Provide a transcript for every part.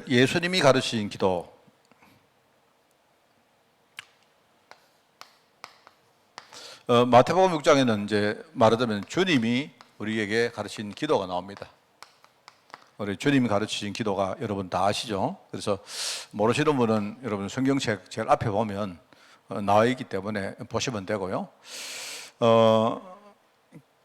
예수님이 가르치신 기도, 마태복음 6장에는 이제 말하자면 주님이 우리에게 가르친 기도가 나옵니다. 우리 주님이 가르치신 기도가 여러분 다 아시죠? 그래서 모르시는 분은 여러분 성경책 제일 앞에 보면 나와 있기 때문에 보시면 되고요.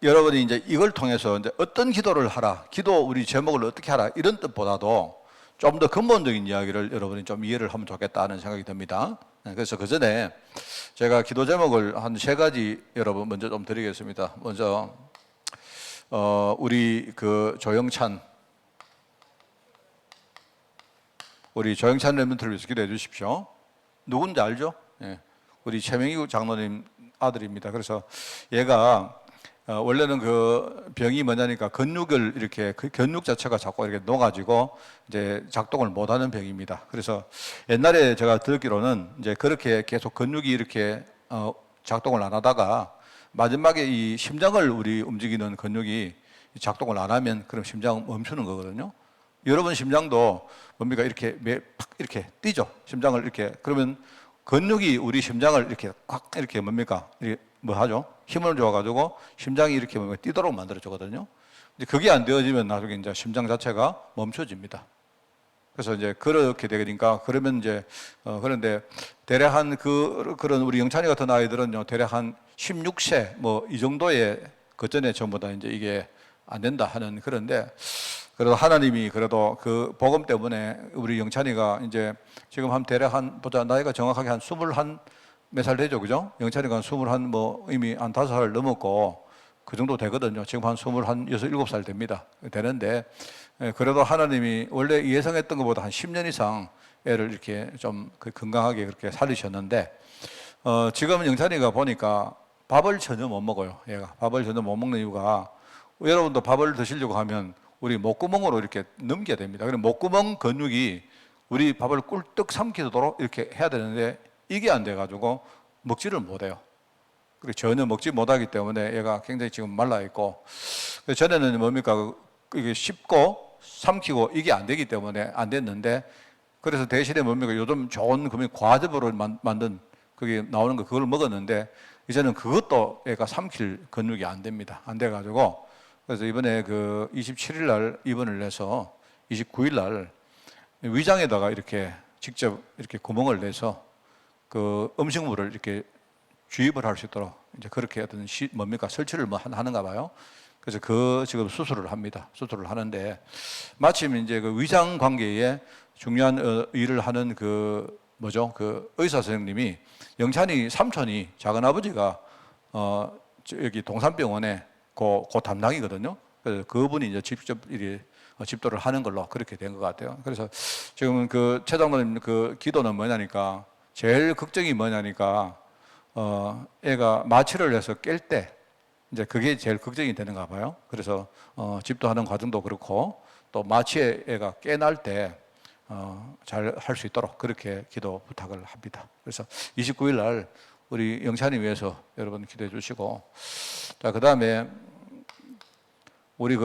여러분이 이제 이걸 통해서 이제 어떤 기도를 하라, 기도 우리 제목을 어떻게 하라 이런 뜻보다도 좀 더 근본적인 이야기를 여러분이 좀 이해를 하면 좋겠다는 생각이 듭니다. 그래서 그 전에 제가 기도 제목을 한 3가지 여러분 먼저 좀 드리겠습니다. 먼저 우리 그 조영찬 랩런트를 위해서 기도해 주십시오. 누군지 알죠? 예. 우리 최명희 장로님 아들입니다. 그래서 얘가 원래는 그 병이 뭐냐니까 근육을 이렇게 그 근육 자체가 자꾸 이렇게 녹아지고 이제 작동을 못하는 병입니다. 그래서 옛날에 제가 듣기로는 이제 그렇게 계속 근육이 이렇게 작동을 안 하다가 마지막에 이 심장을 우리 움직이는 근육이 작동을 안 하면 그럼 심장 멈추는 거거든요. 여러분 심장도 뭡니까 이렇게 팍 이렇게 뛰죠. 심장을 이렇게 그러면 근육이 우리 심장을 이렇게 꽉 이렇게 뭡니까 이렇게 뭐 하죠? 힘을 줘가지고 심장이 이렇게 뛰도록 만들어주거든요. 이제 그게 안 되어지면 나중에 이제 심장 자체가 멈춰집니다. 그래서 이제 그렇게 되니까 그러면 이제 그런데 대략 한 그런 우리 영찬이 같은 아이들은요 대략 한 16세 뭐 이 정도의 그 전에 전부 다 이제 이게 안 된다 하는 그런데 그래도 하나님이 그래도 그 복음 때문에 우리 영찬이가 이제 지금 한 대략 한 보자 나이가 정확하게 한 21 몇 살 되죠, 그죠? 영찬이가 한 21 뭐 이미 한 5살 넘었고 그 정도 되거든요. 지금 한 21, 6, 7살 됩니다. 되는데 그래도 하나님이 원래 예상했던 것보다 한 10년 이상 애를 이렇게 좀 건강하게 그렇게 살리셨는데 지금은 영찬이가 보니까 밥을 전혀 못 먹어요. 얘가 밥을 전혀 못 먹는 이유가 여러분도 밥을 드시려고 하면 우리 목구멍으로 이렇게 넘겨야 됩니다. 그럼 목구멍 근육이 우리 밥을 꿀떡 삼키도록 이렇게 해야 되는데 이게 안 돼가지고 먹지를 못해요. 그리고 전혀 먹지 못하기 때문에 얘가 굉장히 지금 말라있고 전에는 뭡니까 이게 씹고 삼키고 이게 안 되기 때문에 안 됐는데 그래서 대신에 뭡니까 요즘 좋은 과즙으로 만든 그게 나오는 거 그걸 먹었는데 이제는 그것도 얘가 삼킬 근육이 안 됩니다. 안 돼가지고 그래서 이번에 그 27일 날 입원을 해서 29일 날 위장에다가 이렇게 직접 이렇게 구멍을 내서 그 음식물을 이렇게 주입을 할 수 있도록 이제 그렇게 어떤 뭡니까 설치를 뭐 하는가 봐요. 그래서 그 지금 수술을 합니다. 수술을 하는데 마침 이제 그 위장 관계에 중요한 일을 하는 그 뭐죠? 그 의사 선생님이 영찬이 삼촌이 작은 아버지가 여기 동산병원에 그 담당이거든요. 그래서 그분이 이제 직접 집도를 하는 걸로 그렇게 된 것 같아요. 그래서 지금 그 최 장로님 그 기도는 뭐냐니까 제일 걱정이 뭐냐니까 애가 마취를 해서 깰 때 이제 그게 제일 걱정이 되는가 봐요. 그래서 집도하는 과정도 그렇고 또 마취에 애가 깨날 때 잘 할 수 있도록 그렇게 기도 부탁을 합니다. 그래서 29일 날 우리 영찬이 위해서 여러분 기도해 주시고 자 그다음에 우리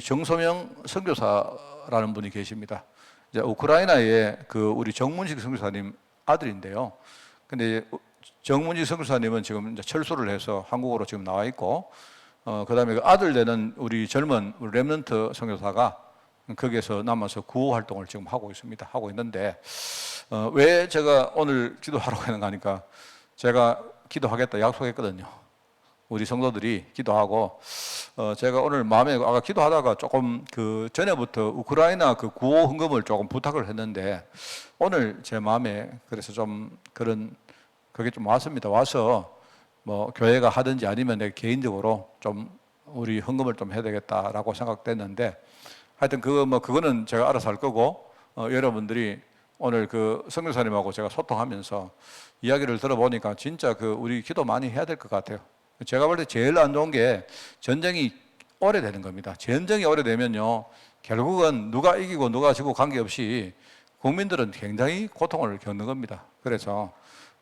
정소명 선교사라는 분이 계십니다. 이제 우크라이나의 그 우리 정문식 선교사님 아들인데요. 근데 정문식 선교사님은 지금 이제 철수를 해서 한국으로 지금 나와 있고, 그다음에 그 아들 되는 우리 젊은 우리 랩런트 선교사가 거기에서 남아서 구호 활동을 지금 하고 있습니다. 하고 있는데 왜 제가 오늘 기도하라고 하는가 하니까 제가 기도하겠다 약속했거든요. 우리 성도들이 기도하고 제가 오늘 마음에 아까 기도하다가 조금 그 전에부터 우크라이나 그 구호 헌금을 조금 부탁을 했는데 오늘 제 마음에 그래서 좀 그런 그게 좀 왔습니다. 와서 뭐 교회가 하든지 아니면 내가 개인적으로 좀 우리 헌금을 좀 해야 되겠다라고 생각됐는데 하여튼 그거는 제가 알아서 할 거고 여러분들이 오늘 그 선교사님하고 제가 소통하면서 이야기를 들어보니까 진짜 그 우리 기도 많이 해야 될 것 같아요. 제가 볼 때 제일 안 좋은 게 전쟁이 오래되는 겁니다. 전쟁이 오래되면요, 결국은 누가 이기고 누가 지고 관계없이 국민들은 굉장히 고통을 겪는 겁니다. 그래서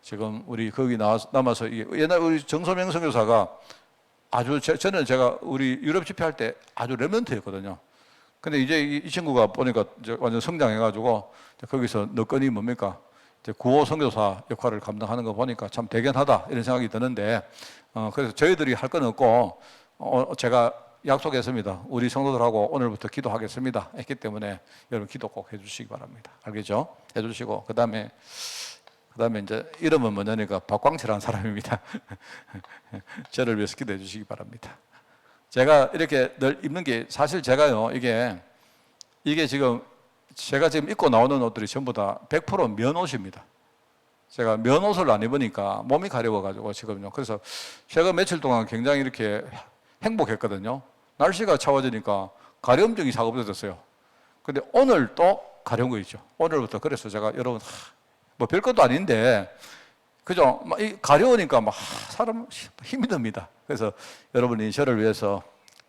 지금 우리 거기 남아서 옛날 우리 정소명 선교사가 아주 저는 제가 우리 유럽 집회할 때 아주 레멘트였거든요. 근데 이제 이 친구가 보니까 이제 완전 성장해가지고 거기서 너건이 뭡니까? 이제 구호 선교사 역할을 감당하는 거 보니까 참 대견하다 이런 생각이 드는데, 그래서 저희들이 할 건 없고 제가 약속했습니다. 우리 성도들하고 오늘부터 기도하겠습니다 했기 때문에 여러분 기도 꼭 해주시기 바랍니다. 알겠죠? 해주시고 그다음에 이제 이름은 뭐냐니까 박광철이라는 사람입니다. 저를 위해서 기도해 주시기 바랍니다. 제가 이렇게 늘 입는 게 사실 제가요 이게 지금 제가 지금 입고 나오는 옷들이 전부 다 100% 면옷입니다. 제가 면옷을 안 입으니까 몸이 가려워가지고 지금요. 그래서 제가 며칠 동안 굉장히 이렇게 행복했거든요. 날씨가 차워지니까 가려움증이 싹 없어졌어요. 근데 오늘 또 가려운 거 있죠. 오늘부터 그래서 제가 여러분 뭐 별것도 아닌데 그죠? 막 가려우니까 막 사람 힘이 듭니다. 그래서 여러분이 저를 위해서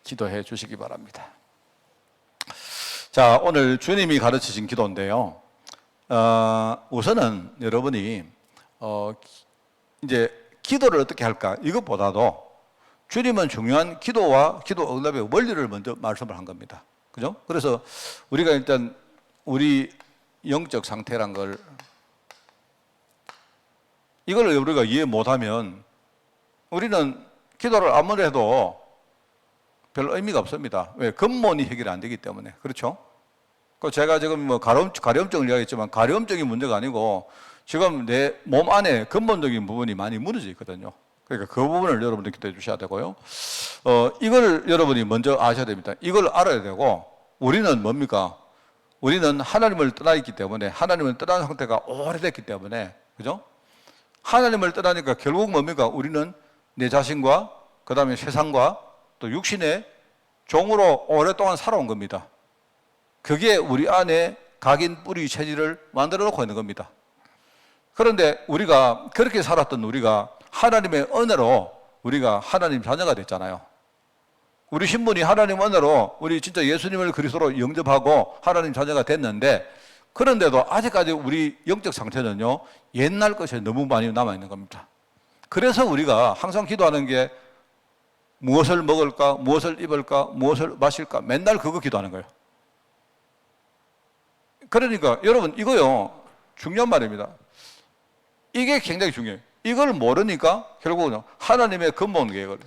기도해 주시기 바랍니다. 자, 오늘 주님이 가르치신 기도인데요. 우선은 여러분이 이제 기도를 어떻게 할까? 이것보다도 주님은 중요한 기도와 기도 응답의 원리를 먼저 말씀을 한 겁니다. 그죠? 그래서 우리가 일단 우리 영적 상태란 걸 이걸 우리가 이해 못하면 우리는 기도를 아무리 해도 별 의미가 없습니다. 왜? 근본이 해결이 안 되기 때문에. 그렇죠? 제가 지금 뭐 가려움증을 이야기했지만 가려움증이 문제가 아니고 지금 내 몸 안에 근본적인 부분이 많이 무너져 있거든요. 그러니까 그 부분을 여러분들 기도해 주셔야 되고요. 이걸 여러분이 먼저 아셔야 됩니다. 이걸 알아야 되고 우리는 뭡니까? 우리는 하나님을 떠나 있기 때문에 하나님을 떠난 상태가 오래됐기 때문에 그죠? 하나님을 떠나니까 결국 뭡니까? 우리는 내 자신과 그 다음에 세상과 또 육신의 종으로 오랫동안 살아온 겁니다. 그게 우리 안에 각인 뿌리 체질을 만들어 놓고 있는 겁니다. 그런데 우리가 그렇게 살았던 우리가 하나님의 은혜로 우리가 하나님 자녀가 됐잖아요. 우리 신분이 하나님 은혜로 우리 진짜 예수님을 그리스도로 영접하고 하나님 자녀가 됐는데 그런데도 아직까지 우리 영적 상태는요 옛날 것이 너무 많이 남아있는 겁니다. 그래서 우리가 항상 기도하는 게 무엇을 먹을까, 무엇을 입을까, 무엇을 마실까 맨날 그거 기도하는 거예요. 그러니까 여러분 이거요 중요한 말입니다. 이게 굉장히 중요해요. 이걸 모르니까 결국은 하나님의 근본 계획을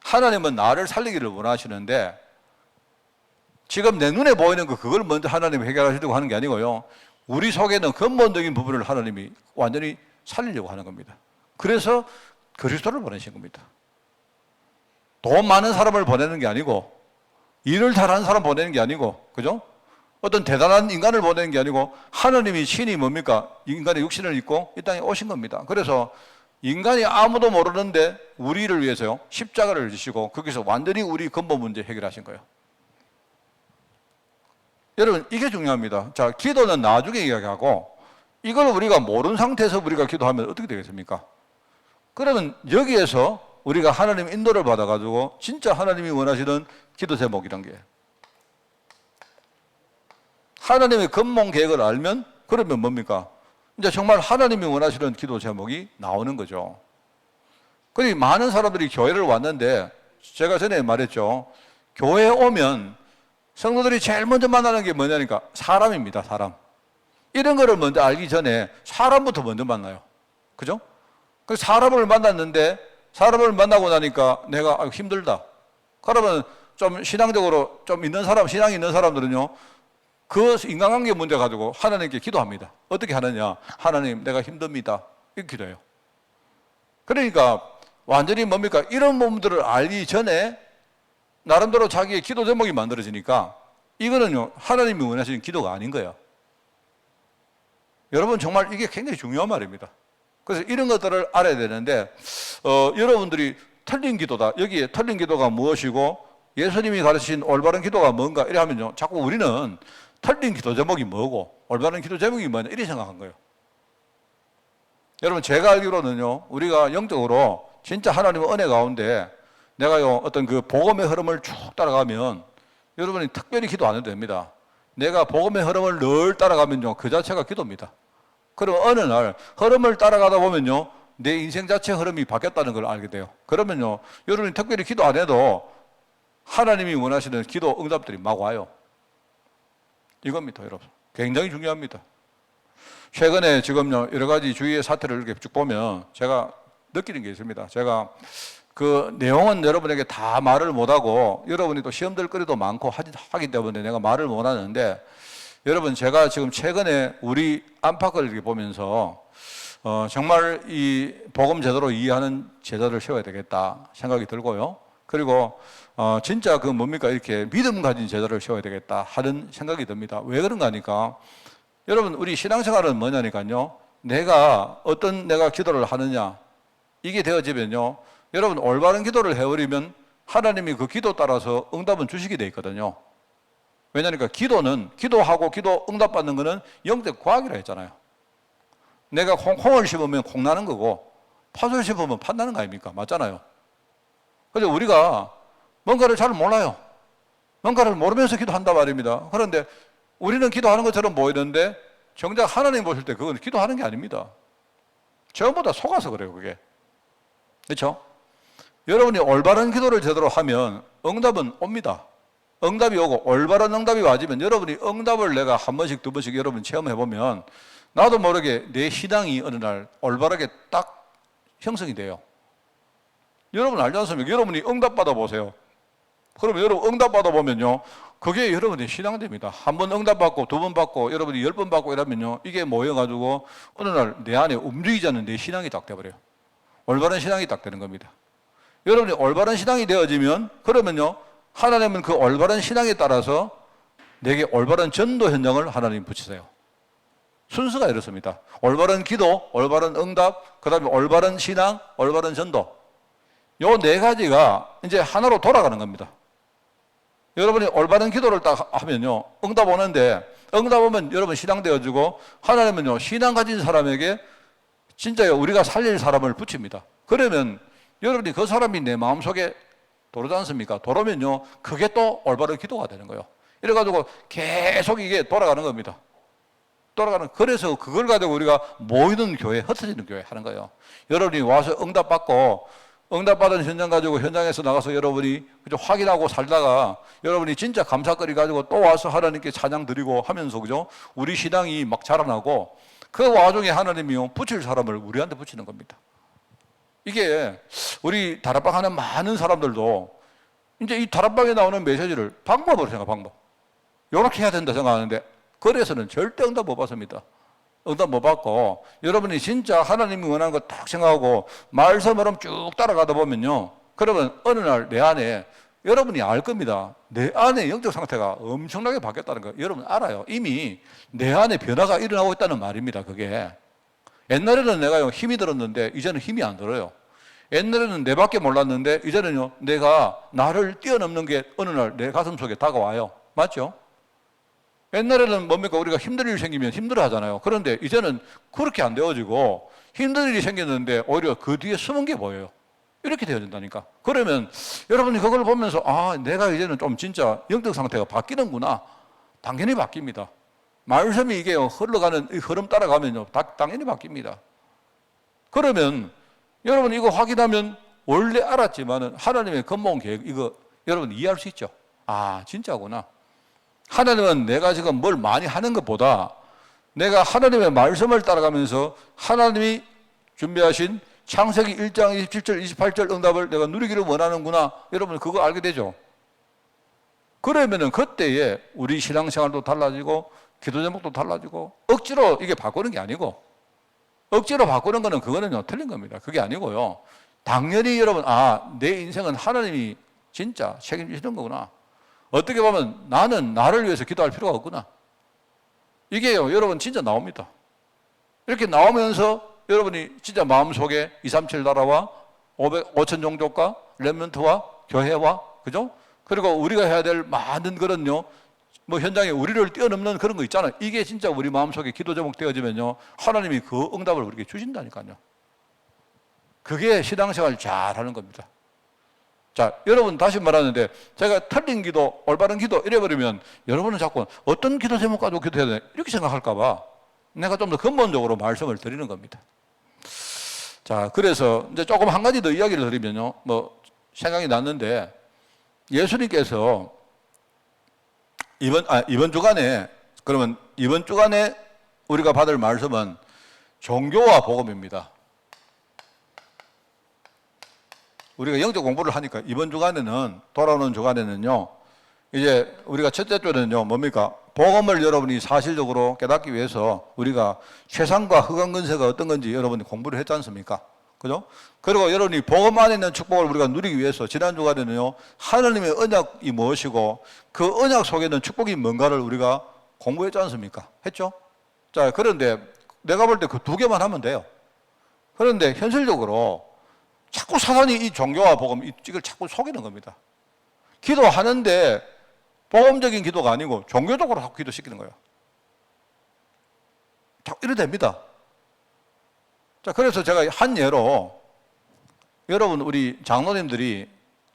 하나님은 나를 살리기를 원하시는데 지금 내 눈에 보이는 그걸 먼저 하나님이 해결하시려고 하는 게 아니고요. 우리 속에는 근본적인 부분을 하나님이 완전히 살리려고 하는 겁니다. 그래서 그리스도를 보내신 겁니다. 돈 많은 사람을 보내는 게 아니고 일을 잘하는 사람 보내는 게 아니고 그죠? 어떤 대단한 인간을 보내는 게 아니고 하나님이 신이 뭡니까? 인간의 육신을 입고 이 땅에 오신 겁니다. 그래서 인간이 아무도 모르는데 우리를 위해서요 십자가를 지시고 거기서 완전히 우리 근본 문제 해결하신 거예요. 여러분 이게 중요합니다. 자, 기도는 나중에 이야기하고 이걸 우리가 모르는 상태에서 우리가 기도하면 어떻게 되겠습니까? 그러면 여기에서 우리가 하나님 인도를 받아가지고 진짜 하나님이 원하시는 기도 제목이란 게 하나님의 근본 계획을 알면 그러면 뭡니까? 이제 정말 하나님이 원하시는 기도 제목이 나오는 거죠. 그리고 많은 사람들이 교회를 왔는데 제가 전에 말했죠. 교회에 오면 성도들이 제일 먼저 만나는 게 뭐냐니까 사람입니다. 사람. 이런 거를 먼저 알기 전에 사람부터 먼저 만나요. 그죠? 그래서 사람을 만났는데 사람을 만나고 나니까 내가 힘들다. 그러면 좀 신앙적으로 좀 있는 사람, 신앙이 있는 사람들은요. 그 인간관계 문제 가지고 하나님께 기도합니다. 어떻게 하느냐? 하나님 내가 힘듭니다. 이렇게 기도해요. 그러니까 완전히 뭡니까? 이런 부분들을 알기 전에 나름대로 자기의 기도 제목이 만들어지니까 이거는요 하나님이 원하시는 기도가 아닌 거예요. 여러분 정말 이게 굉장히 중요한 말입니다. 그래서 이런 것들을 알아야 되는데 여러분들이 틀린 기도다. 여기에 틀린 기도가 무엇이고 예수님이 가르치신 올바른 기도가 뭔가 이래 하면요 자꾸 우리는 틀린 기도 제목이 뭐고 올바른 기도 제목이 뭐냐 이렇게 생각한 거예요. 여러분 제가 알기로는요 우리가 영적으로 진짜 하나님의 은혜 가운데 내가요 어떤 그 복음의 흐름을 쭉 따라가면 여러분이 특별히 기도 안 해도 됩니다. 내가 복음의 흐름을 늘 따라가면요 그 자체가 기도입니다. 그럼 어느 날 흐름을 따라가다 보면요 내 인생 자체 흐름이 바뀌었다는 걸 알게 돼요. 그러면요, 여러분이 특별히 기도 안 해도 하나님이 원하시는 기도 응답들이 막 와요. 이겁니다, 여러분. 굉장히 중요합니다. 최근에 지금요, 여러 가지 주위의 사태를 이렇게 쭉 보면 제가 느끼는 게 있습니다. 제가 그 내용은 여러분에게 다 말을 못하고 여러분이 또 시험들 거리도 많고 하기 때문에 내가 말을 못하는데, 여러분 제가 지금 최근에 우리 안팎을 이렇게 보면서 정말 이 복음 제대로 이해하는 제자를 세워야 되겠다 생각이 들고요. 그리고 진짜 그 뭡니까, 이렇게 믿음 가진 제자를 세워야 되겠다 하는 생각이 듭니다. 왜 그런가 하니까, 여러분 우리 신앙생활은 뭐냐니까요, 내가 기도를 하느냐 이게 되어지면요, 여러분 올바른 기도를 해버리면 하나님이 그 기도 따라서 응답은 주시게 돼 있거든요. 왜냐니까 기도는, 기도하고 기도 응답받는 거는 영적 과학이라 했잖아요. 내가 콩을 심으면 콩 나는 거고 팥을 심으면 팥 나는 거 아닙니까? 맞잖아요. 그래서 우리가 뭔가를 잘 몰라요. 뭔가를 모르면서 기도한단 말입니다. 그런데 우리는 기도하는 것처럼 보이는데 정작 하나님 보실 때 그건 기도하는 게 아닙니다. 전부 다 속아서 그래요, 그게. 그렇죠? 여러분이 올바른 기도를 제대로 하면 응답은 옵니다. 응답이 오고 올바른 응답이 와지면 여러분이 응답을 내가 한 번씩 두 번씩 여러분 체험해 보면 나도 모르게 내 신앙이 어느 날 올바르게 딱 형성이 돼요. 여러분 알지 않습니까? 여러분이 응답 받아 보세요. 그러면 여러분 응답 받아 보면요, 그게 여러분의 신앙됩니다. 한 번 응답 받고 두 번 받고 여러분이 10번 받고 이러면요, 이게 모여가지고 어느 날 내 안에 움직이지 않는 내 신앙이 딱 돼버려요. 올바른 신앙이 딱 되는 겁니다. 여러분이 올바른 신앙이 되어지면 그러면요, 하나님은 그 올바른 신앙에 따라서 내게 올바른 전도 현장을 하나님 붙이세요. 순서가 이렇습니다. 올바른 기도, 올바른 응답, 그 다음에 올바른 신앙, 올바른 전도. 요 네 가지가 이제 하나로 돌아가는 겁니다. 여러분이 올바른 기도를 딱 하면요, 응답 오는데, 응답 오면 여러분 신앙 되어지고, 하나님은요, 신앙 가진 사람에게 진짜요, 우리가 살릴 사람을 붙입니다. 그러면 여러분이 그 사람이 내 마음속에 도르지 않습니까? 도르면요, 그게 또 올바른 기도가 되는 거예요. 이래가지고 계속 이게 돌아가는 겁니다. 그래서 그걸 가지고 우리가 모이는 교회, 흩어지는 교회 하는 거예요. 여러분이 와서 응답받고, 응답받은 현장 가지고 현장에서 나가서 여러분이 그죠, 확인하고 살다가 여러분이 진짜 감사거리 가지고 또 와서 하나님께 찬양 드리고 하면서 그죠, 우리 신앙이 막 자라나고, 그 와중에 하나님이요, 붙일 사람을 우리한테 붙이는 겁니다. 이게 우리 다락방 하는 많은 사람들도 이제 이 다락방에 나오는 메시지를 방법으로 생각, 방법. 이렇게 해야 된다 생각하는데, 그래서는 절대 응답 못 받습니다. 응답 못 받고, 여러분이 진짜 하나님이 원하는 거 딱 생각하고 말씀으로 쭉 따라가다 보면요, 그러면 어느 날 내 안에, 여러분이 알 겁니다. 내 안에 영적 상태가 엄청나게 바뀌었다는 거 여러분 알아요. 이미 내 안에 변화가 일어나고 있다는 말입니다. 그게 옛날에는 내가 힘이 들었는데 이제는 힘이 안 들어요. 옛날에는 내밖에 몰랐는데 이제는요, 내가 나를 뛰어넘는 게 어느 날 내 가슴 속에 다가와요. 맞죠? 옛날에는 뭡니까? 우리가 힘든 일이 생기면 힘들어 하잖아요. 그런데 이제는 그렇게 안 되어지고 힘든 일이 생겼는데 오히려 그 뒤에 숨은 게 보여요. 이렇게 되어진다니까. 그러면 여러분이 그걸 보면서 아, 내가 이제는 좀 진짜 영적 상태가 바뀌는구나. 당연히 바뀝니다. 말씀이 이게 흘러가는 이 흐름 따라가면요, 당연히 바뀝니다. 그러면 여러분 이거 확인하면 원래 알았지만은 하나님의 근본 계획, 이거 여러분 이해할 수 있죠? 아, 진짜구나. 하나님은 내가 지금 뭘 많이 하는 것보다 내가 하나님의 말씀을 따라가면서 하나님이 준비하신 창세기 1장 27절 28절 응답을 내가 누리기를 원하는구나. 여러분 그거 알게 되죠? 그러면은 그때에 우리 신앙생활도 달라지고 기도 제목도 달라지고, 억지로 이게 바꾸는 게 아니고, 억지로 바꾸는 거는 그거는요 틀린 겁니다. 그게 아니고요, 당연히 여러분 내 인생은 하나님이 진짜 책임지시는 거구나. 어떻게 보면 나는 나를 위해서 기도할 필요가 없구나. 이게요 여러분 진짜 나옵니다. 이렇게 나오면서 여러분이 진짜 마음속에 237 나라와 5천 종족과 렘넌트와 교회와 그죠? 그리고 우리가 해야 될 많은 그런요, 뭐 현장에 우리를 뛰어넘는 그런 거 있잖아요. 이게 진짜 우리 마음속에 기도 제목 되어지면요, 하나님이 그 응답을 우리에게 주신다니까요. 그게 신앙생활 잘 하는 겁니다. 자, 여러분 다시 말하는데, 제가 틀린 기도, 올바른 기도 이래버리면 여러분은 자꾸 어떤 기도 제목 가지고 기도해야 되나 이렇게 생각할까 봐 내가 좀 더 근본적으로 말씀을 드리는 겁니다. 자, 그래서 이제 조금 한 가지 더 이야기를 드리면요. 뭐 생각이 났는데 예수님께서 이번 주간에, 그러면 이번 주간에 우리가 받을 말씀은 종교와 복음입니다. 우리가 영적 공부를 하니까 이번 주간에는, 돌아오는 주간에는요, 이제 우리가 첫째 주는요, 뭡니까? 복음을 여러분이 사실적으로 깨닫기 위해서 우리가 최상과 흑암 근세가 어떤 건지 여러분이 공부를 했지 않습니까? 그죠? 그리고 여러분이 복음 안에 있는 축복을 우리가 누리기 위해서 지난 주간에는요, 하나님의 언약이 무엇이고 그 언약 속에 있는 축복이 뭔가를 우리가 공부했지 않습니까? 했죠? 자, 그런데 내가 볼 때 그 두 개만 하면 돼요. 그런데 현실적으로 자꾸 사단이 이 종교와 복음, 이걸 자꾸 속이는 겁니다. 기도하는데 복음적인 기도가 아니고 종교적으로 자꾸 기도시키는 거예요. 자꾸 이래 됩니다. 자, 그래서 제가 한 예로, 여러분, 우리 장로님들이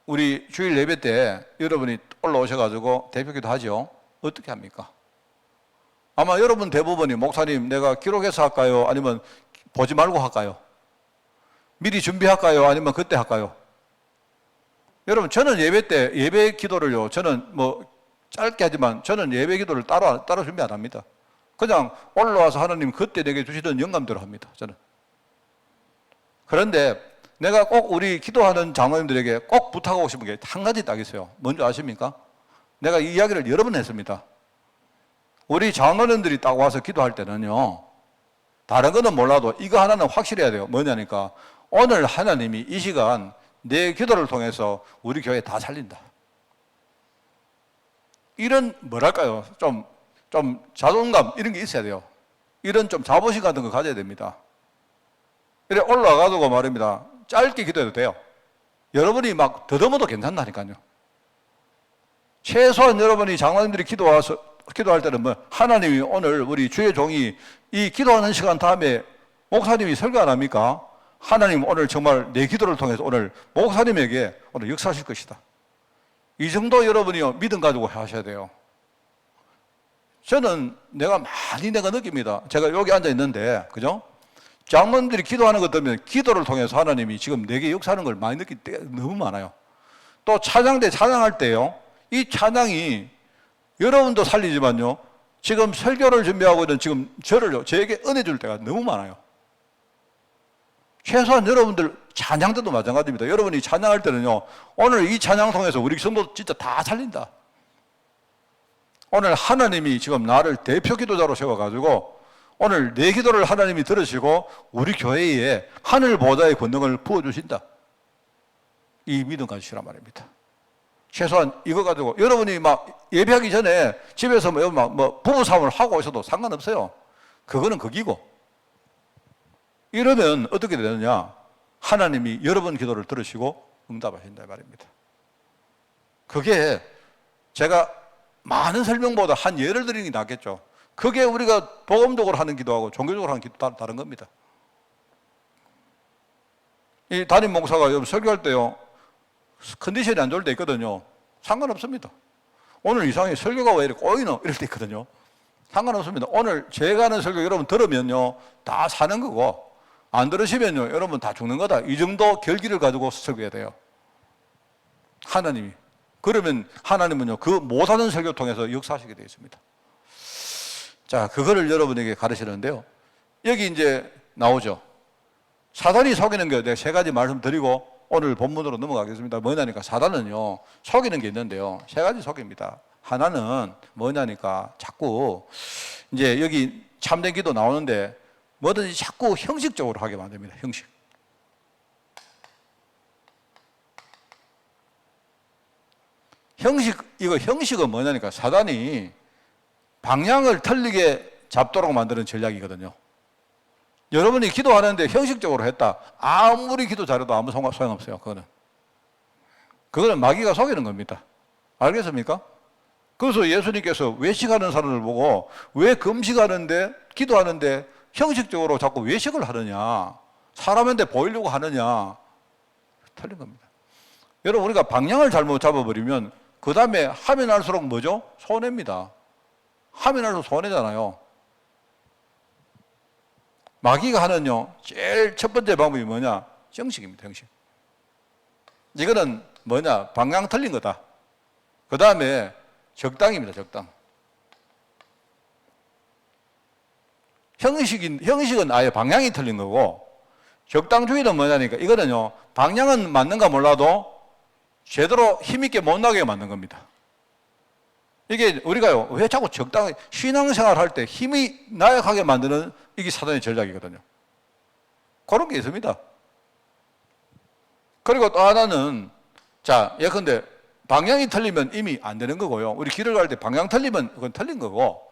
우리 주일 예배 때 여러분이 올라오셔가지고 대표기도 하죠. 어떻게 합니까? 아마 여러분 대부분이, 목사님, 내가 기록해서 할까요? 아니면 보지 말고 할까요? 미리 준비할까요? 아니면 그때 할까요? 여러분, 저는 예배 때, 예배 기도를요, 저는 뭐 짧게 하지만 저는 예배 기도를 따로 준비 안 합니다. 그냥 올라와서 하나님 그때 내게 주시던 영감대로 합니다, 저는. 그런데 내가 꼭 우리 기도하는 장로님들에게 꼭 부탁하고 싶은 게 한 가지 딱 있어요. 뭔지 아십니까? 내가 이 이야기를 여러 번 했습니다. 우리 장로님들이 딱 와서 기도할 때는요, 다른 거는 몰라도 이거 하나는 확실해야 돼요. 뭐냐니까, 오늘 하나님이 이 시간 내 기도를 통해서 우리 교회 다 살린다. 이런, 뭐랄까요, 좀 자존감, 이런 게 있어야 돼요. 이런 좀 자부심 같은 거 가져야 됩니다. 이래 올라가지고 말입니다. 짧게 기도해도 돼요. 여러분이 막 더듬어도 괜찮다니까요. 최소한 여러분이 장로님들이 기도할 때는 뭐, 하나님이 오늘 우리 주의 종이 이 기도하는 시간 다음에 목사님이 설교 안 합니까? 하나님 오늘 정말 내 기도를 통해서 오늘 목사님에게 오늘 역사하실 것이다. 이 정도 여러분이요, 믿음 가지고 하셔야 돼요. 저는 내가 느낍니다. 제가 여기 앉아 있는데, 그죠? 장로님들이 기도하는 것 때문에 기도를 통해서 하나님이 지금 내게 역사하는 걸 많이 느낄 때가 너무 많아요. 또 찬양대 찬양할 때요, 이 찬양이 여러분도 살리지만요, 지금 설교를 준비하고 있는 지금 저에게 은혜 줄 때가 너무 많아요. 최소한 여러분들 찬양 때도 마찬가지입니다. 여러분이 찬양할 때는요, 오늘 이 찬양 통해서 우리 성도 진짜 다 살린다. 오늘 하나님이 지금 나를 대표 기도자로 세워가지고 오늘 내 기도를 하나님이 들으시고 우리 교회에 하늘 보좌의 권능을 부어주신다. 이 믿음 가지시란 말입니다. 최소한 이거 가지고 여러분이 막 예배하기 전에 집에서 뭐 부부싸움을 하고 있어도 상관없어요. 그거는 극이고. 이러면 어떻게 되느냐? 하나님이 여러분 기도를 들으시고 응답하신다 말입니다. 그게 제가 많은 설명보다 한 예를 드리는 게 낫겠죠. 그게 우리가 복음적으로 하는 기도하고 종교적으로 하는 기도 다른 겁니다. 이 담임 목사가 설교할 때요, 컨디션이 안 좋을 때 있거든요. 상관없습니다. 오늘 이상하게 설교가 왜 이렇게 꼬이노? 이럴 때 있거든요. 상관없습니다. 오늘 제가 하는 설교 여러분 들으면요, 다 사는 거고, 안 들으시면요, 여러분 다 죽는 거다. 이 정도 결기를 가지고 설교해야 돼요. 하나님이. 그러면 하나님은요, 그 못하는 설교 통해서 역사하시게 되어 있습니다. 자, 그거를 여러분에게 가르치는데요. 여기 이제 나오죠. 사단이 속이는 게 내가 세 가지 말씀드리고 오늘 본문으로 넘어가겠습니다. 뭐냐니까 사단은요, 속이는 게 있는데요. 세 가지 속입니다. 하나는 뭐냐니까 자꾸 이제 여기 참된 기도 나오는데 뭐든지 자꾸 형식적으로 하게 만듭니다. 형식. 형식은 뭐냐니까 사단이 방향을 틀리게 잡도록 만드는 전략이거든요. 여러분이 기도하는데 형식적으로 했다. 아무리 기도 잘해도 아무 소용없어요. 그거는 마귀가 속이는 겁니다. 알겠습니까? 그래서 예수님께서 외식하는 사람을 보고 왜 금식하는데 기도하는데 형식적으로 자꾸 외식을 하느냐, 사람한테 보이려고 하느냐, 틀린 겁니다. 여러분, 우리가 방향을 잘못 잡아버리면 그 다음에 하면 할수록 뭐죠? 손해입니다. 하면 할수록 손해잖아요. 마귀가 하는요, 제일 첫 번째 방법이 뭐냐? 정식입니다, 정식. 이거는 뭐냐? 방향 틀린 거다. 그 다음에 적당입니다, 적당. 형식은 아예 방향이 틀린 거고, 적당주의는 뭐냐니까, 이거는요, 방향은 맞는가 몰라도 제대로 힘있게 못 나게 만든 겁니다. 이게 우리가요, 왜 자꾸 적당히, 신앙생활 할 때 힘이 나약하게 만드는 이게 사단의 전략이거든요. 그런 게 있습니다. 그리고 또 하나는, 자, 예컨대 방향이 틀리면 이미 안 되는 거고요. 우리 길을 갈 때 방향 틀리면 그건 틀린 거고,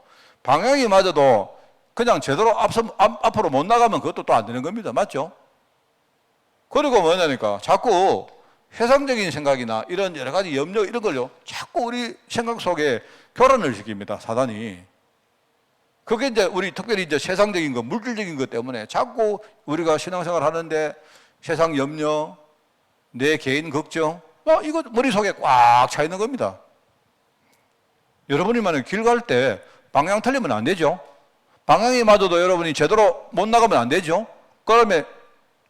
방향이 맞아도 그냥 제대로 앞으로 못 나가면 그것도 또 안 되는 겁니다. 맞죠? 그리고 뭐냐니까, 자꾸 세상적인 생각이나 이런 여러 가지 염려 이런 걸요, 자꾸 우리 생각 속에 교란을 시킵니다, 사단이. 그게 이제 우리 특별히 이제 세상적인 거, 물질적인 것 때문에 자꾸 우리가 신앙생활 하는데 세상 염려, 내 개인 걱정, 이거 머릿속에 꽉 차 있는 겁니다. 여러분이 만약 길 갈 때 방향 틀리면 안 되죠. 방향이 맞아도 여러분이 제대로 못 나가면 안 되죠. 그러면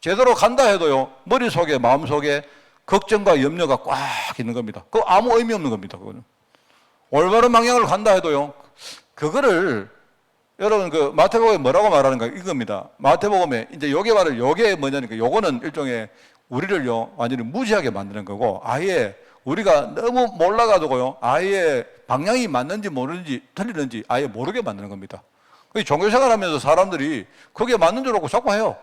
제대로 간다 해도요, 머릿속에, 마음속에 걱정과 염려가 꽉 있는 겁니다. 그거 아무 의미 없는 겁니다, 그거는. 올바른 방향을 간다 해도요, 그거를, 여러분, 그 마태복음에 뭐라고 말하는가, 이겁니다. 마태복음에, 이제 요게 바로, 요게 뭐냐니까, 요거는 일종의 우리를요, 완전히 무지하게 만드는 거고, 아예 우리가 너무 몰라가지고요, 아예 방향이 맞는지 모르는지, 틀리는지 아예 모르게 만드는 겁니다. 종교생활 하면서 사람들이 그게 맞는 줄 알고 자꾸 해요.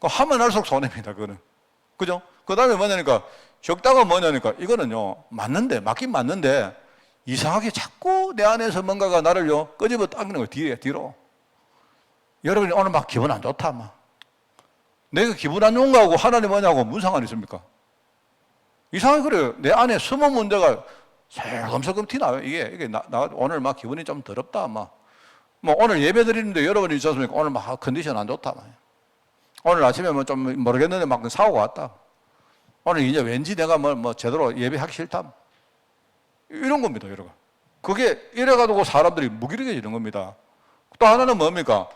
하면 할수록 손해입니다, 그거는. 그죠? 그 다음에 뭐냐니까, 적당은 뭐냐니까, 이거는요, 맞는데, 맞긴 맞는데, 이상하게 자꾸 내 안에서 뭔가가 나를요, 끄집어 당기는 거예요, 뒤로. 여러분이 오늘 막 기분 안 좋다, 막. 내가 기분 안 좋은 거하고 하나님 뭐냐고 무슨 상관이 있습니까? 이상하게 그래요. 내 안에 숨은 문제가 슬금슬금 티나요. 이게 나 오늘 막 기분이 좀 더럽다, 막. 뭐 오늘 예배 드리는데 여러분이 있지 않습니까? 오늘 막 컨디션 안 좋다, 막. 오늘 아침에 뭐 좀 모르겠는데 막 사고가 왔다. 오늘 이제 왠지 내가 뭐 제대로 예배하기 싫다. 이런 겁니다, 여러분. 그게 이래가지고 사람들이 무기력해지는 겁니다. 또 하나는 뭡니까?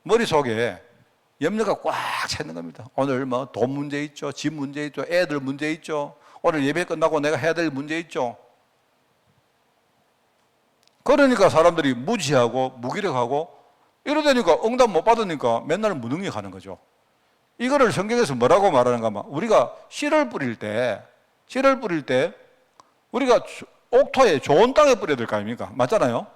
머릿속에 염려가 꽉 차 있는 겁니다. 오늘 뭐 돈 문제 있죠. 집 문제 있죠. 애들 문제 있죠. 오늘 예배 끝나고 내가 해야 될 문제 있죠. 그러니까 사람들이 무지하고 무기력하고 이러다니까 응답 못 받으니까 맨날 무능력하는 거죠. 이거를 성경에서 뭐라고 말하는가 하면 우리가 씨를 뿌릴 때 우리가 옥토에 좋은 땅에 뿌려야 될 거 아닙니까? 맞잖아요?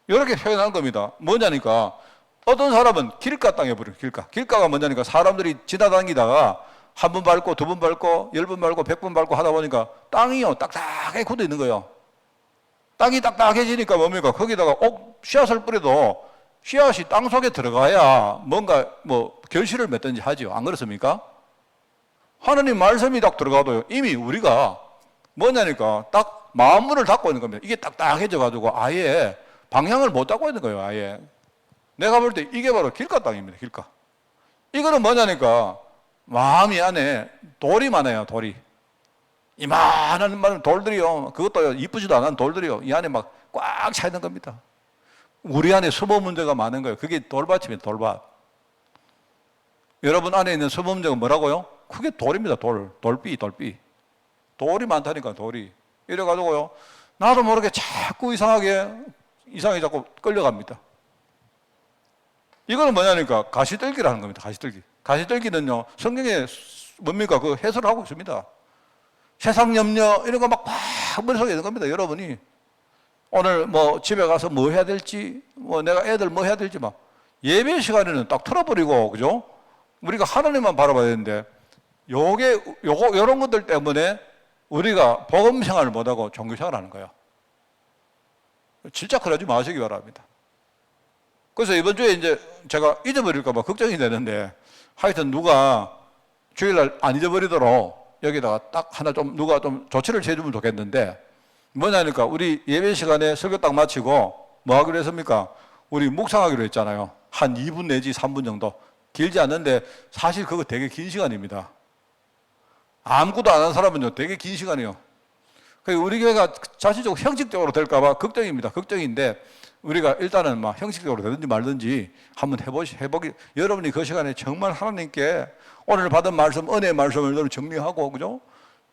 이렇게 표현하는 겁니다. 뭐냐니까 어떤 사람은 길가 땅에 뿌려요. 길가가 뭐냐니까 사람들이 지나다니다가 한 번 밟고 두 번 밟고 10번 밟고 100번 밟고 하다 보니까 땅이요 딱딱하게 굳어 있는 거예요. 땅이 딱딱해지니까 뭡니까? 거기다가 씨앗을 뿌려도 씨앗이 땅 속에 들어가야 뭔가 뭐 결실을 맺든지 하죠. 안 그렇습니까? 하나님 말씀이 딱 들어가도요. 이미 우리가 뭐냐니까 딱 마음문을 닫고 있는 겁니다. 이게 딱딱해져 가지고 아예 방향을 못 잡고 있는 거예요. 아예. 내가 볼 때 이게 바로 길가 땅입니다. 길가. 이거는 뭐냐니까 마음이 안에 돌이 많아요. 돌이. 이만한 돌들이요. 그것도 이쁘지도 않은 돌들이요. 이 안에 막 꽉 차 있는 겁니다. 우리 안에 수모 문제가 많은 거예요. 그게 돌밭입니다. 돌밭. 여러분 안에 있는 수모 문제가 뭐라고요? 그게 돌입니다. 돌비. 돌이 많다니까 돌이. 이래가지고요. 나도 모르게 자꾸 이상하게 자꾸 끌려갑니다. 이거는 뭐냐니까 가시떨기라는 겁니다. 가시떨기는요. 성경에 뭡니까? 그 해설을 하고 있습니다. 세상 염려 이런 거 막 머릿속에 있는 겁니다. 여러분이 오늘 뭐 집에 가서 뭐 해야 될지 뭐 내가 애들 뭐 해야 될지 막 예배 시간에는 딱 틀어버리고 그죠? 우리가 하나님만 바라봐야 되는데 요런 것들 때문에 우리가 복음 생활을 못하고 종교 생활을 하는 거예요. 진짜 그러지 마시기 바랍니다. 그래서 이번 주에 이제 제가 잊어버릴까봐 걱정이 되는데 하여튼 누가 주일날 안 잊어버리도록 여기다가 딱 하나 누가 좀 조치를 취해주면 좋겠는데 뭐냐니까 우리 예배 시간에 설교 딱 마치고 뭐 하기로 했습니까? 우리 묵상하기로 했잖아요. 한 2분 내지 3분 정도. 길지 않는데 사실 그거 되게 긴 시간입니다. 아무것도 안 한 사람은요 되게 긴 시간이에요. 우리 교회가 자체적으로 형식적으로 될까봐 걱정입니다. 걱정인데 우리가 일단은 막 형식적으로 되든지 말든지 한번 해보기. 여러분이 그 시간에 정말 하나님께 오늘 받은 말씀, 은혜의 말씀을 여러분 정리하고, 그죠?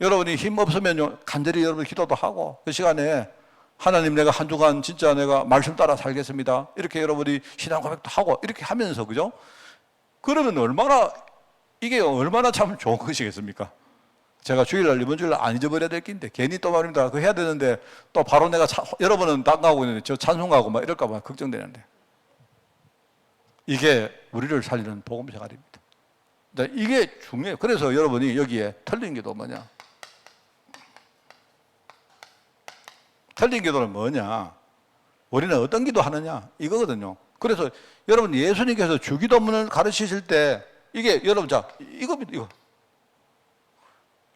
여러분이 힘 없으면요, 간절히 여러분 기도도 하고, 그 시간에 하나님 내가 한 주간 진짜 내가 말씀 따라 살겠습니다. 이렇게 여러분이 신앙 고백도 하고, 이렇게 하면서, 그죠? 그러면 이게 얼마나 참 좋은 것이겠습니까? 제가 주일날, 이번 주일날 안 잊어버려야 될 게 있는데, 괜히 또 말입니다. 그거 해야 되는데, 또 바로 내가, 여러분은 딴 거 하고 있는데, 저 찬송가고 막 이럴까봐 걱정되는데. 이게 우리를 살리는 복음 생활입니다. 이게 중요해요. 그래서 여러분이 여기에 틀린 기도 뭐냐? 틀린 기도는 뭐냐? 우리는 어떤 기도 하느냐? 이거거든요. 그래서 여러분 예수님께서 주기도문을 가르치실 때, 이게 여러분, 자, 이겁니다, 이거.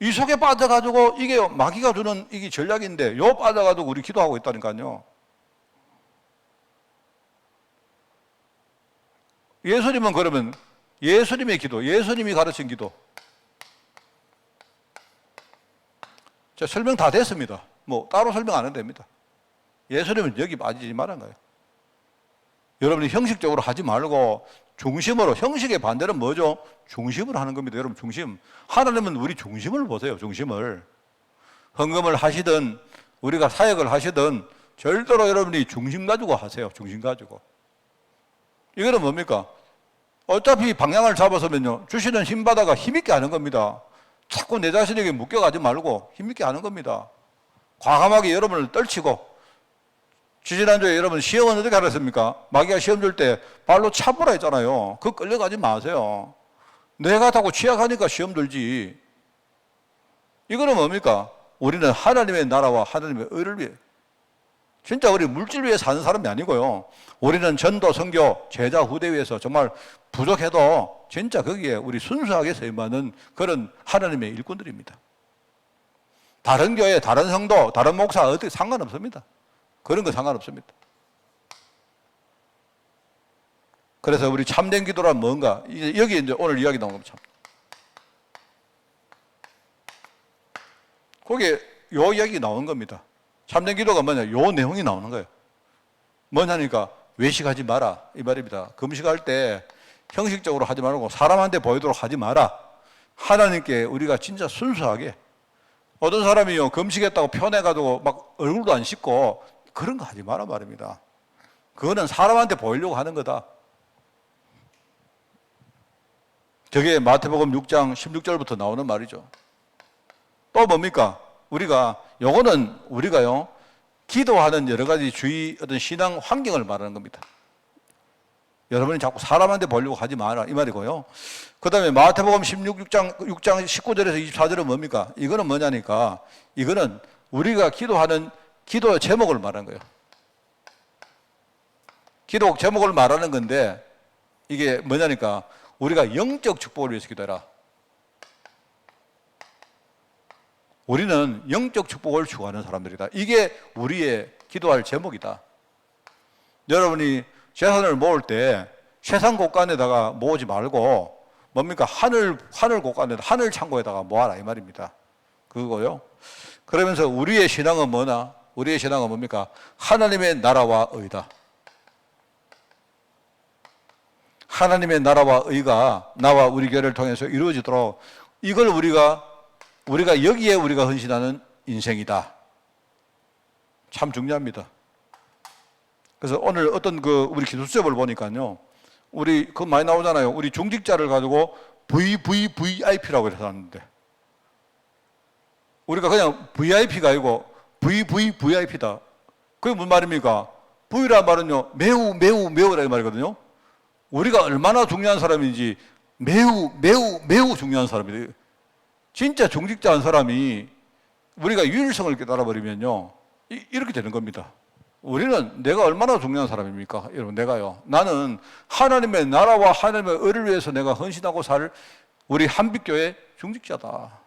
이 속에 빠져가지고 이게 마귀가 주는 이게 전략인데 요 빠져가지고 우리 기도하고 있다니까요. 예수님은 그러면 예수님의 기도, 예수님이 가르친 기도. 자, 설명 다 됐습니다. 뭐 따로 설명 안 해도 됩니다. 예수님은 여기 빠지지 말한 거예요. 여러분이 형식적으로 하지 말고 중심으로, 형식의 반대는 뭐죠? 중심으로 하는 겁니다. 여러분 중심. 하나님은 우리 중심을 보세요. 중심을. 헌금을 하시든 우리가 사역을 하시든 절대로 여러분이 중심 가지고 하세요. 중심 가지고. 이거는 뭡니까? 어차피 방향을 잡아서면요, 주시는 힘 받아가 힘있게 하는 겁니다. 자꾸 내 자신에게 묶여가지 말고 힘있게 하는 겁니다. 과감하게 여러분을 떨치고. 지지난주에 여러분 시험은 어떻게 하셨습니까? 마귀가 시험 줄 때 발로 차보라 했잖아요. 그거 끌려가지 마세요. 내가 타고 취약하니까 시험 들지. 이거는 뭡니까? 우리는 하나님의 나라와 하나님의 의를 위해, 진짜 우리 물질 위해 사는 사람이 아니고요, 우리는 전도, 선교, 제자, 후대 위해서 정말 부족해도 진짜 거기에 우리 순수하게 서임하는 그런 하나님의 일꾼들입니다. 다른 교회, 다른 성도, 다른 목사 어떻게 상관없습니다. 그런 거 상관없습니다. 그래서 우리 참된 기도란 뭔가, 여기 이제 오늘 이야기 나온 겁니다. 거기에 요 이야기 나온 겁니다. 참된 기도가 뭐냐? 요 내용이 나오는 거예요. 뭐냐니까 외식하지 마라 이 말입니다. 금식할 때 형식적으로 하지 말고 사람한테 보이도록 하지 마라. 하나님께 우리가 진짜 순수하게. 어떤 사람이요, 금식했다고 편해가지고 막 얼굴도 안 씻고 그런 거 하지 마라 말입니다. 그거는 사람한테 보이려고 하는 거다. 저게 마태복음 6장 16절부터 나오는 말이죠. 또 뭡니까? 요거는 우리가요, 기도하는 여러 가지 주의 어떤 신앙 환경을 말하는 겁니다. 여러분이 자꾸 사람한테 보려고 하지 마라 이 말이고요. 그 다음에 마태복음 6장 19절에서 24절은 뭡니까? 이거는 뭐냐니까, 이거는 우리가 기도하는 기도의 제목을 말하는 거예요. 기도 제목을 말하는 건데, 이게 뭐냐니까, 우리가 영적 축복을 위해서 기도해라. 우리는 영적 축복을 추구하는 사람들이다. 이게 우리의 기도할 제목이다. 여러분이 재산을 모을 때 세상 곳간에다가 모으지 말고 뭡니까? 하늘 곳간에다, 하늘 창고에다가 모아라 이 말입니다. 그거요. 그러면서 우리의 신앙은 뭐냐? 우리의 신앙은 뭡니까? 하나님의 나라와 의다. 하나님의 나라와 의가 나와 우리 교회를 통해서 이루어지도록, 이걸 우리가 여기에 우리가 헌신하는 인생이다. 참 중요합니다. 그래서 오늘 어떤 우리 기도 수첩을 보니까요, 우리 그거 많이 나오잖아요. 우리 중직자를 가지고 VVVIP라고 해서 하는데, 우리가 그냥 VIP가 아니고 VVVIP다. 그게 무슨 말입니까? V란 말은요, 매우라는 말이거든요. 우리가 얼마나 중요한 사람인지 매우 중요한 사람이에요. 진짜 중직자한 사람이 우리가 유일성을 깨달아버리면요, 이렇게 되는 겁니다. 우리는 내가 얼마나 중요한 사람입니까? 여러분, 내가요, 나는 하나님의 나라와 하나님의 의를 위해서 내가 헌신하고 살 우리 한빛교회 중직자다.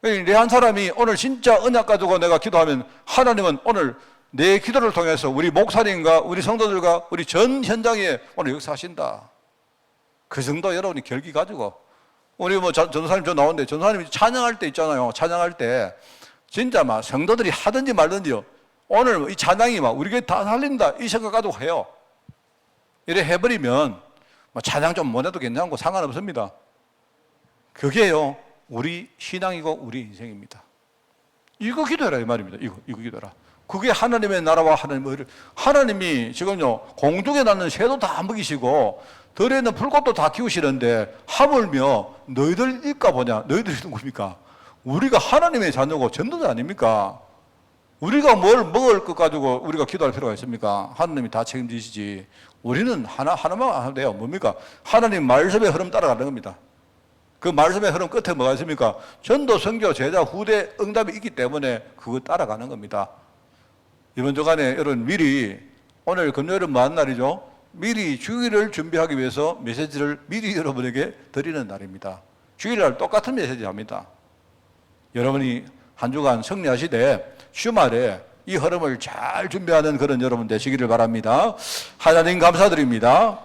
내 한 사람이 오늘 진짜 언약 가지고 내가 기도하면 하나님은 오늘 내 기도를 통해서 우리 목사님과 우리 성도들과 우리 전 현장에 오늘 역사하신다. 그 정도 여러분이 결기 가지고, 우리 전도사님 저 나오는데, 전도사님이 찬양할 때 있잖아요. 찬양할 때 진짜 막 성도들이 하든지 말든지요. 오늘 이 찬양이 막 우리 교회 다 살린다 이 생각 가지고 해요. 이래 해버리면 찬양 좀 못해도 괜찮고 상관없습니다. 그게요 우리 신앙이고 우리 인생입니다. 이거 기도해라 이 말입니다. 이거 기도해라. 그게 하나님의 나라와 하나님이 지금요 공중에 나는 새도 다 먹이시고 들에 있는 풀꽃도 다 키우시는데 하물며 너희들 일까 보냐? 너희들이 누굽니까? 우리가 하나님의 자녀고 전도자 아닙니까? 우리가 뭘 먹을 것 가지고 우리가 기도할 필요가 있습니까? 하나님이 다 책임지시지. 우리는 하나만 하면 돼요. 뭡니까? 하나님 말씀의 흐름 따라가는 겁니다. 그 말씀의 흐름 끝에 뭐가 있습니까? 전도, 선교, 제자, 후대 응답이 있기 때문에 그거 따라가는 겁니다. 이번 주간에 여러분 미리 오늘 금요일은 뭐한 날이죠? 미리 주일을 준비하기 위해서 메시지를 미리 여러분에게 드리는 날입니다. 주일날 똑같은 메시지 합니다. 여러분이 한 주간 승리하시되 주말에 이 흐름을 잘 준비하는 그런 여러분 되시기를 바랍니다. 하나님 감사드립니다.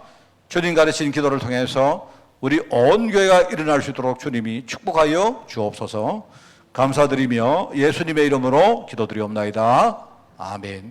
주님 가르치신 기도를 통해서 우리 온 교회가 일어날 수 있도록 주님이 축복하여 주옵소서. 감사드리며 예수님의 이름으로 기도드리옵나이다. 아멘.